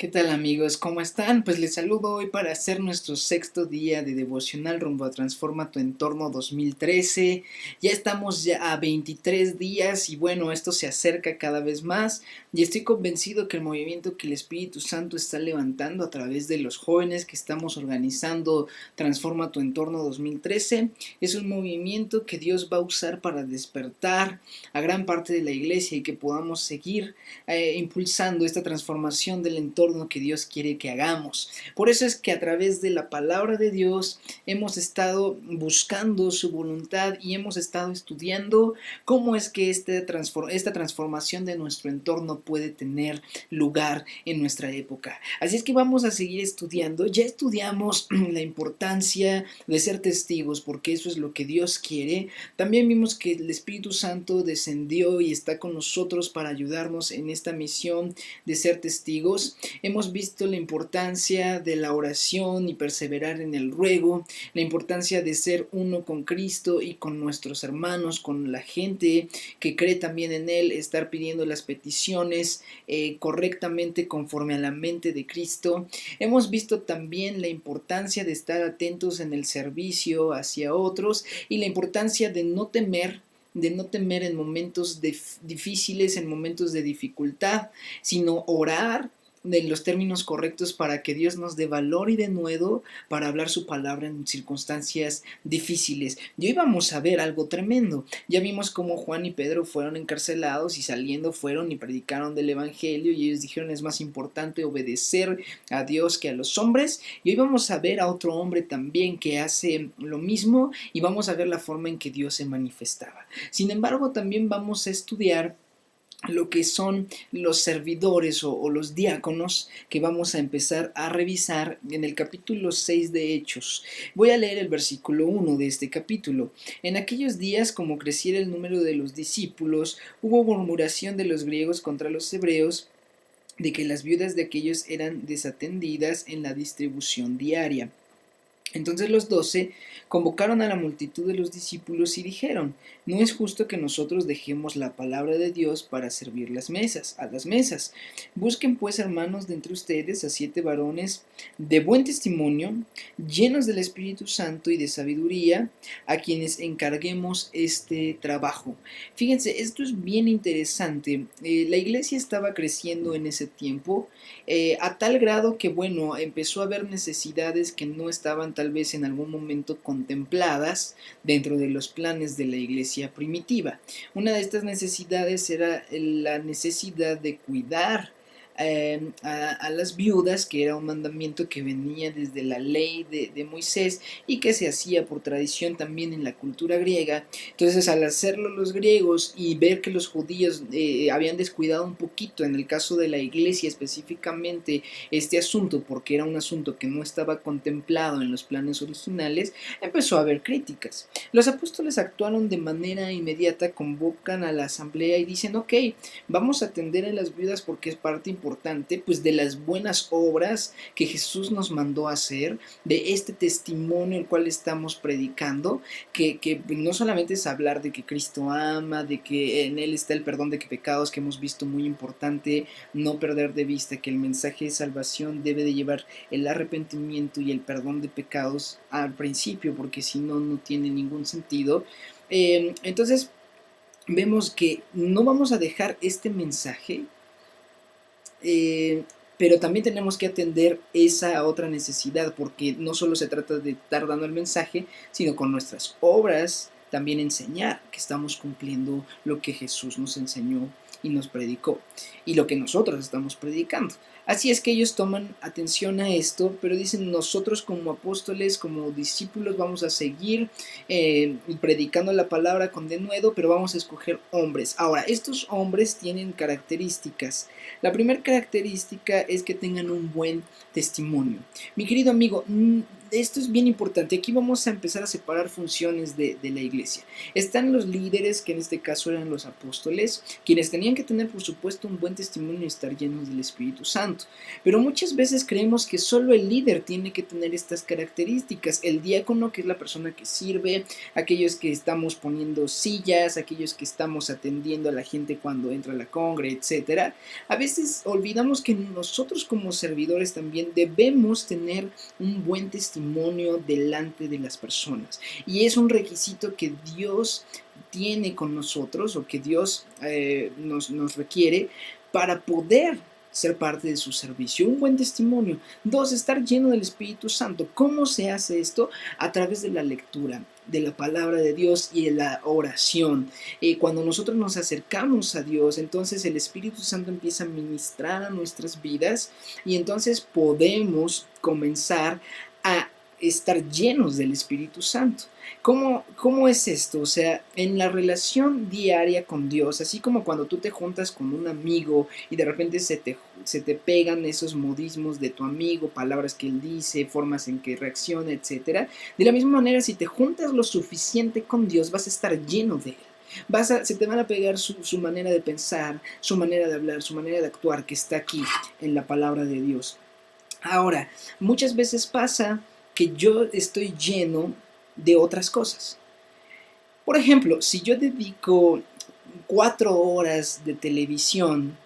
¿Qué tal amigos? ¿Cómo están? Pues les saludo hoy para hacer nuestro sexto día de devocional rumbo a Transforma tu Entorno 2013. Ya estamos ya a 23 días y bueno, esto se acerca cada vez más y estoy convencido que el movimiento que el Espíritu Santo está levantando a través de los jóvenes que estamos organizando Transforma tu Entorno 2013 es un movimiento que Dios va a usar para despertar a gran parte de la iglesia y que podamos seguir impulsando esta transformación del entorno que Dios quiere que hagamos. Por eso es que a través de la palabra de Dios hemos estado buscando su voluntad y hemos estado estudiando cómo es que esta transformación de nuestro entorno puede tener lugar en nuestra época. Así es que vamos a seguir estudiando. Ya estudiamos la importancia de ser testigos porque eso es lo que Dios quiere. También vimos que el Espíritu Santo descendió y está con nosotros para ayudarnos en esta misión de ser testigos. Hemos visto la importancia de la oración y perseverar en el ruego, la importancia de ser uno con Cristo y con nuestros hermanos, con la gente que cree también en Él, estar pidiendo las peticiones correctamente conforme a la mente de Cristo. Hemos visto también la importancia de estar atentos en el servicio hacia otros y la importancia de no temer en momentos difíciles, en momentos de dificultad, sino orar en los términos correctos para que Dios nos dé valor y denuedo para hablar su palabra en circunstancias difíciles. Y hoy vamos a ver algo tremendo. Ya vimos cómo Juan y Pedro fueron encarcelados y saliendo fueron y predicaron del evangelio y ellos dijeron es más importante obedecer a Dios que a los hombres. Y hoy vamos a ver a otro hombre también que hace lo mismo y vamos a ver la forma en que Dios se manifestaba. Sin embargo, también vamos a estudiar lo que son los servidores o los diáconos que vamos a empezar a revisar en el capítulo 6 de Hechos. Voy a leer el versículo 1 de este capítulo. En aquellos días, como creciera el número de los discípulos, hubo murmuración de los griegos contra los hebreos de que las viudas de aquellos eran desatendidas en la distribución diaria. Entonces los 12 convocaron a la multitud de los discípulos y dijeron, no es justo que nosotros dejemos la palabra de Dios para servir a las mesas. Busquen pues, hermanos, de entre ustedes a 7 varones de buen testimonio, llenos del Espíritu Santo y de sabiduría, a quienes encarguemos este trabajo. Fíjense, esto es bien interesante. La iglesia estaba creciendo en ese tiempo, a tal grado que, bueno, empezó a haber necesidades que no estaban tal vez en algún momento contempladas dentro de los planes de la iglesia primitiva. Una de estas necesidades era la necesidad de cuidar a las viudas, que era un mandamiento que venía desde la ley de Moisés y que se hacía por tradición también en la cultura griega. Entonces, al hacerlo los griegos y ver que los judíos habían descuidado un poquito, en el caso de la iglesia específicamente, este asunto, porque era un asunto que no estaba contemplado en los planes originales, empezó a haber críticas. Los apóstoles actuaron de manera inmediata, convocan a la asamblea y dicen, ok, vamos a atender a las viudas porque es parte importante pues de las buenas obras que Jesús nos mandó a hacer, de este testimonio el cual estamos predicando, que no solamente es hablar de que Cristo ama, de que en Él está el perdón de pecados, que hemos visto muy importante, no perder de vista que el mensaje de salvación debe de llevar el arrepentimiento y el perdón de pecados al principio, porque si no, no tiene ningún sentido. Entonces, vemos que no vamos a dejar este mensaje, pero también tenemos que atender esa otra necesidad, porque no solo se trata de estar dando el mensaje, sino con nuestras obras también enseñar que estamos cumpliendo lo que Jesús nos enseñó y nos predicó, y lo que nosotros estamos predicando. Así es que ellos toman atención a esto, pero dicen, nosotros como apóstoles, como discípulos, vamos a seguir predicando la palabra con denuedo, pero vamos a escoger hombres. Ahora, estos hombres tienen características. La primera característica es que tengan un buen testimonio. Mi querido amigo, esto es bien importante. Aquí vamos a empezar a separar funciones de la iglesia. Están los líderes, que en este caso eran los apóstoles, quienes tenían tenían que tener, por supuesto, un buen testimonio y estar llenos del Espíritu Santo. Pero muchas veces creemos que solo el líder tiene que tener estas características. El diácono, que es la persona que sirve, aquellos que estamos poniendo sillas, aquellos que estamos atendiendo a la gente cuando entra a la congre, etcétera. A veces olvidamos que nosotros como servidores también debemos tener un buen testimonio delante de las personas. Y es un requisito que Dios tiene con nosotros, o que Dios nos requiere para poder ser parte de su servicio. Un buen testimonio. 2, estar lleno del Espíritu Santo. ¿Cómo se hace esto? A través de la lectura de la palabra de Dios y de la oración. Cuando nosotros nos acercamos a Dios, entonces el Espíritu Santo empieza a ministrar a nuestras vidas y entonces podemos comenzar a estar llenos del Espíritu Santo. ¿Cómo es esto? O sea, en la relación diaria con Dios, así como cuando tú te juntas con un amigo y de repente se te pegan esos modismos de tu amigo, palabras que él dice, formas en que reacciona, etc. De la misma manera, si te juntas lo suficiente con Dios, vas a estar lleno de él. Se te van a pegar su manera de pensar, su manera de hablar, su manera de actuar, que está aquí en la palabra de Dios. Ahora, muchas veces pasa que yo estoy lleno de otras cosas. Por ejemplo, si yo dedico 4 horas de televisión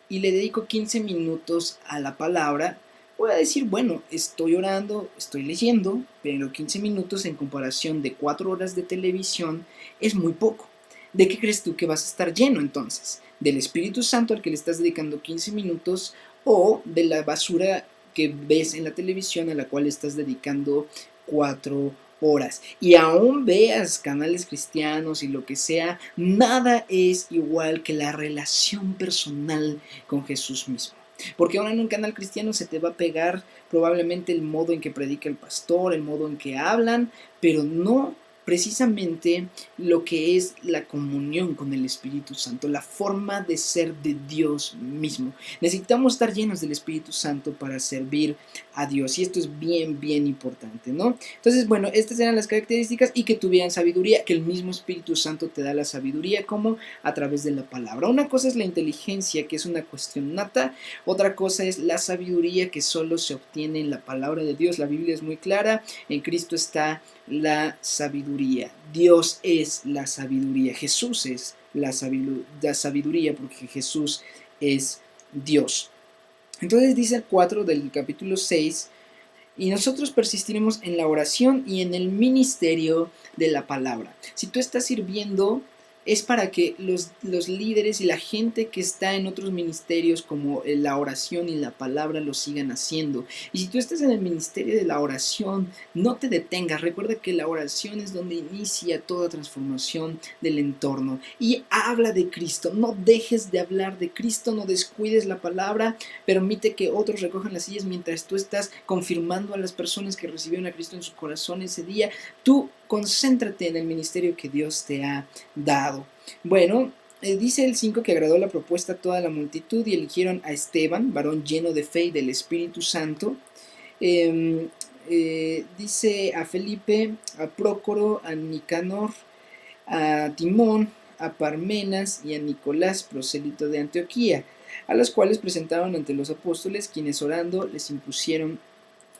y le dedico 15 minutos a la palabra, voy a decir, bueno, estoy orando, estoy leyendo, pero 15 minutos en comparación de 4 horas de televisión es muy poco. ¿De qué crees tú que vas a estar lleno entonces? ¿Del Espíritu Santo al que le estás dedicando 15 minutos o de la basura que ves en la televisión a la cual estás dedicando 4 horas? Y aún veas canales cristianos y lo que sea, nada es igual que la relación personal con Jesús mismo. Porque ahora en un canal cristiano se te va a pegar probablemente el modo en que predica el pastor, el modo en que hablan, pero no precisamente lo que es la comunión con el Espíritu Santo, la forma de ser de Dios mismo. Necesitamos estar llenos del Espíritu Santo para servir a Dios, y esto es bien, bien importante, ¿no? Entonces, bueno, estas eran las características, y que tuvieran sabiduría, que el mismo Espíritu Santo te da la sabiduría, como a través de la palabra. Una cosa es la inteligencia, que es una cuestión nata, otra cosa es la sabiduría, que solo se obtiene en la palabra de Dios. La Biblia es muy clara, en Cristo está la sabiduría. Dios es la sabiduría. Jesús es la sabiduría, porque Jesús es Dios. Entonces dice el 4 del capítulo 6: y nosotros persistiremos en la oración y en el ministerio de la palabra. Si tú estás sirviendo, es para que los líderes y la gente que está en otros ministerios como la oración y la palabra lo sigan haciendo. Y si tú estás en el ministerio de la oración, no te detengas. Recuerda que la oración es donde inicia toda transformación del entorno. Y habla de Cristo. No dejes de hablar de Cristo, no descuides la palabra. Permite que otros recojan las sillas mientras tú estás confirmando a las personas que recibieron a Cristo en su corazón ese día. Tú concéntrate en el ministerio que Dios te ha dado. Bueno, dice el 5 que agradó la propuesta a toda la multitud y eligieron a Esteban, varón lleno de fe y del Espíritu Santo. Dice a Felipe, a Prócoro, a Nicanor, a Timón, a Parmenas y a Nicolás, prosélito de Antioquía, a los cuales presentaron ante los apóstoles, quienes orando les impusieron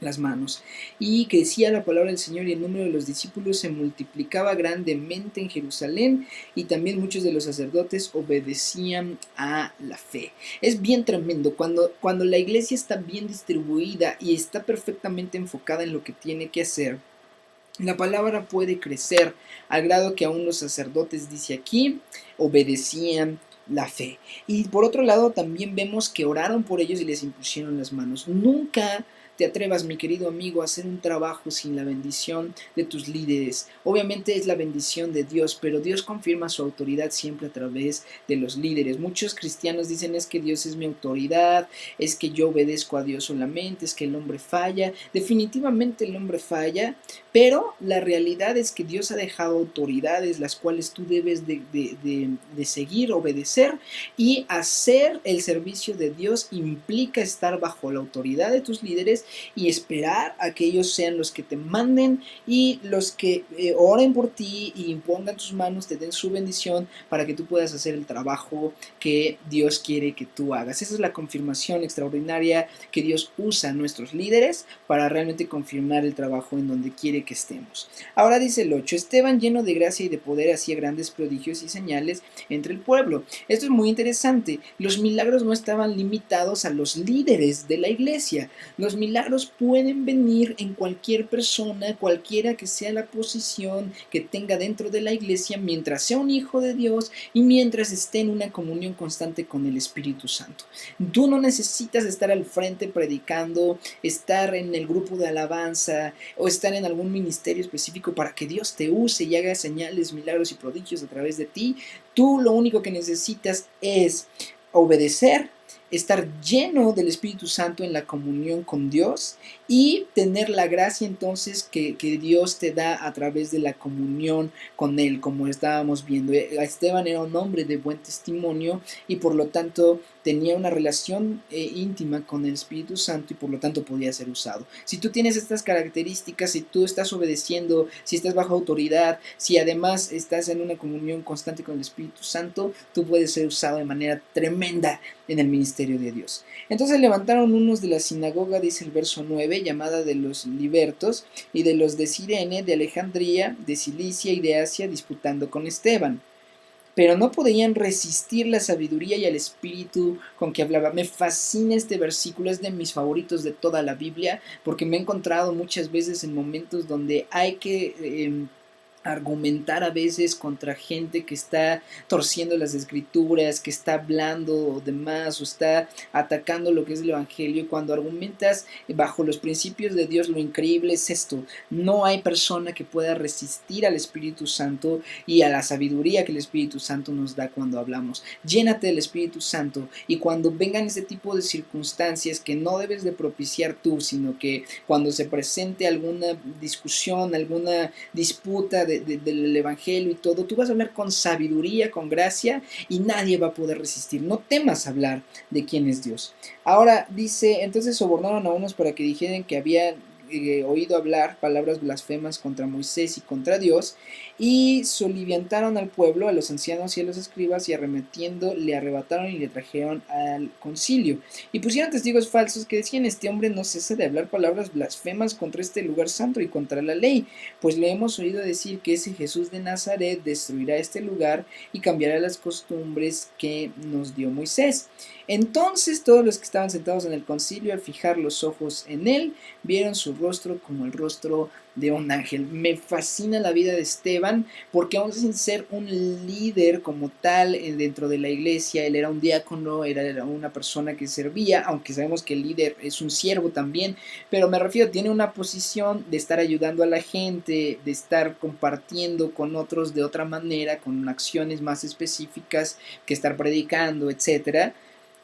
las manos. Y crecía la palabra del Señor, y el número de los discípulos se multiplicaba grandemente en Jerusalén, y también muchos de los sacerdotes obedecían a la fe. Es bien tremendo cuando la iglesia está bien distribuida y está perfectamente enfocada en lo que tiene que hacer. La palabra puede crecer al grado que aún los sacerdotes, dice aquí, obedecían la fe. Y por otro lado también vemos que oraron por ellos y les impusieron las manos. Nunca te atrevas, mi querido amigo, a hacer un trabajo sin la bendición de tus líderes. Obviamente es la bendición de Dios, pero Dios confirma su autoridad siempre a través de los líderes. Muchos cristianos dicen: es que Dios es mi autoridad, es que yo obedezco a Dios solamente, es que el hombre falla. Definitivamente el hombre falla, pero la realidad es que Dios ha dejado autoridades las cuales tú debes de seguir, obedecer obedecer, y hacer el servicio de Dios implica estar bajo la autoridad de tus líderes y esperar a que ellos sean los que te manden y los que oren por ti y impongan tus manos, te den su bendición para que tú puedas hacer el trabajo que Dios quiere que tú hagas. Esa es la confirmación extraordinaria que Dios usa a nuestros líderes para realmente confirmar el trabajo en donde quiere que estemos. Ahora dice el 8, Esteban, lleno de gracia y de poder, hacía grandes prodigios y señales entre el pueblo. Esto es muy interesante. Los milagros no estaban limitados a los líderes de la iglesia. Los milagros pueden venir en cualquier persona, cualquiera que sea la posición que tenga dentro de la iglesia, mientras sea un hijo de Dios y mientras esté en una comunión constante con el Espíritu Santo. Tú no necesitas estar al frente predicando, estar en el grupo de alabanza o estar en algún ministerio específico para que Dios te use y haga señales, milagros y prodigios a través de ti. Tú lo único que necesitas es obedecer, estar lleno del Espíritu Santo en la comunión con Dios y tener la gracia entonces que Dios te da a través de la comunión con Él, como estábamos viendo. Esteban era un hombre de buen testimonio y por lo tanto tenía una relación íntima con el Espíritu Santo y por lo tanto podía ser usado. Si tú tienes estas características, si tú estás obedeciendo, si estás bajo autoridad, si además estás en una comunión constante con el Espíritu Santo, tú puedes ser usado de manera tremenda en el ministerio de Dios. Entonces levantaron unos de la sinagoga, dice el verso 9, llamada de los libertos, y de los de Cirene, de Alejandría, de Cilicia y de Asia, disputando con Esteban. Pero no podían resistir la sabiduría y el espíritu con que hablaba. Me fascina este versículo, es de mis favoritos de toda la Biblia, porque me he encontrado muchas veces en momentos donde hay que argumentar a veces contra gente que está torciendo las escrituras, que está hablando de más o está atacando lo que es el evangelio. Cuando argumentas bajo los principios de Dios, lo increíble es esto: no hay persona que pueda resistir al Espíritu Santo y a la sabiduría que el Espíritu Santo nos da cuando hablamos. Llénate del Espíritu Santo y cuando vengan ese tipo de circunstancias que no debes de propiciar tú, sino que cuando se presente alguna discusión, alguna disputa del evangelio y todo, tú vas a hablar con sabiduría, con gracia, y nadie va a poder resistir. No temas hablar de quién es Dios. Ahora dice, entonces sobornaron a unos para que dijeran que habían oído hablar palabras blasfemas contra Moisés y contra Dios, y soliviantaron al pueblo, a los ancianos y a los escribas, y arremetiendo le arrebataron y le trajeron al concilio, y pusieron testigos falsos que decían: este hombre no cesa de hablar palabras blasfemas contra este lugar santo y contra la ley, pues le hemos oído decir que ese Jesús de Nazaret destruirá este lugar y cambiará las costumbres que nos dio Moisés. Entonces todos los que estaban sentados en el concilio, al fijar los ojos en él, vieron su rostro como el rostro de un ángel. Me fascina la vida de Esteban, porque aún sin ser un líder como tal dentro de la iglesia, él era un diácono, era una persona que servía, aunque sabemos que el líder es un siervo también, pero me refiero, tiene una posición de estar ayudando a la gente, de estar compartiendo con otros de otra manera, con acciones más específicas que estar predicando, etcétera.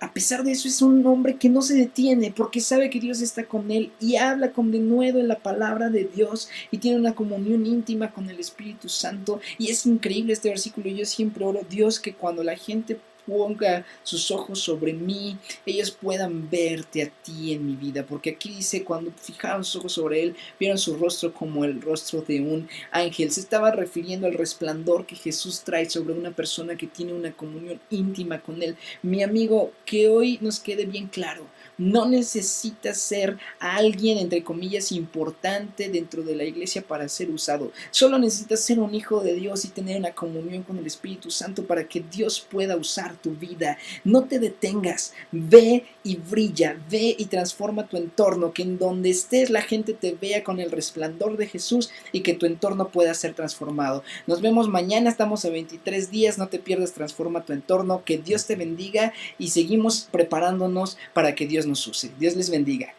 A pesar de eso, es un hombre que no se detiene porque sabe que Dios está con él y habla con denuedo en la palabra de Dios y tiene una comunión íntima con el Espíritu Santo. Y es increíble este versículo. Yo siempre oro: Dios, que cuando la gente ponga sus ojos sobre mí, ellos puedan verte a ti en mi vida, porque aquí dice: cuando fijaron sus ojos sobre él, vieron su rostro como el rostro de un ángel. Se estaba refiriendo al resplandor que Jesús trae sobre una persona que tiene una comunión íntima con él. Mi amigo, que hoy nos quede bien claro: no necesitas ser alguien, entre comillas, importante dentro de la iglesia para ser usado. Solo necesitas ser un hijo de Dios y tener una comunión con el Espíritu Santo para que Dios pueda usar tu vida. No te detengas, ve y brilla, ve y transforma tu entorno, que en donde estés la gente te vea con el resplandor de Jesús y que tu entorno pueda ser transformado. Nos vemos mañana, estamos a 23 días, no te pierdas Transforma tu entorno. Que Dios te bendiga y seguimos preparándonos para que Dios nos use. Dios les bendiga.